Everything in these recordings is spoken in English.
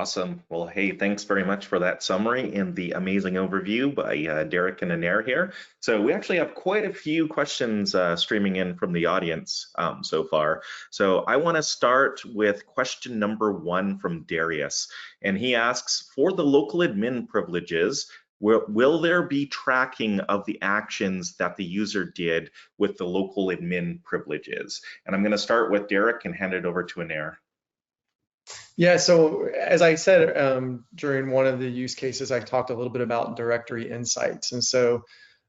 Awesome. Well, hey, thanks very much for that summary and the amazing overview by Derek and Anair here. So we actually have quite a few questions streaming in from the audience so far. So I want to start with question number 1 from Darius. And he asks, for the local admin privileges, will there be tracking of the actions that the user did with the local admin privileges? And I'm going to start with Derek and hand it over to Anair. Yeah, so as I said during one of the use cases, I talked a little bit about directory insights. And so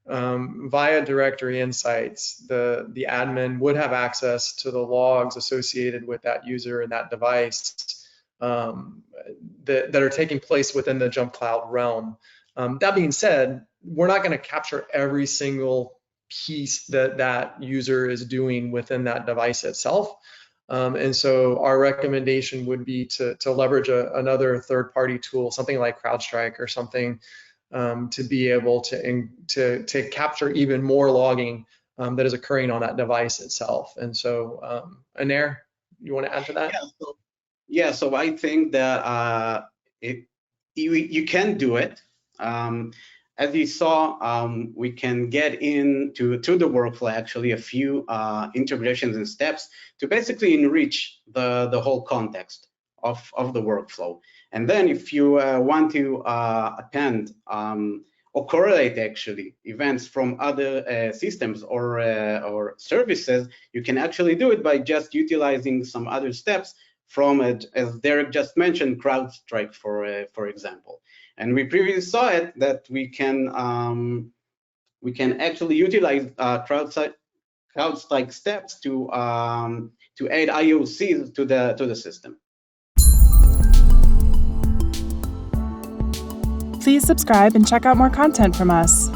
via directory insights, the admin would have access to the logs associated with that user and that device that are taking place within the JumpCloud realm. That being said, we're not going to capture every single piece that that user is doing within that device itself. And so our recommendation would be to leverage another third-party tool, something like CrowdStrike or something, to be able to capture even more logging that is occurring on that device itself. And so, Anair, you want to add to that? So I think that you can do it. As you saw, we can get into the workflow actually a few integrations and steps to basically enrich the whole context of the workflow. And then if you want to append or correlate actually events from other systems or services, you can actually do it by just utilizing some other steps from, as Derek just mentioned, CrowdStrike, for example. And we previously saw it that we can actually utilize CrowdStrike steps to add IOCs to the system. Please subscribe and check out more content from us.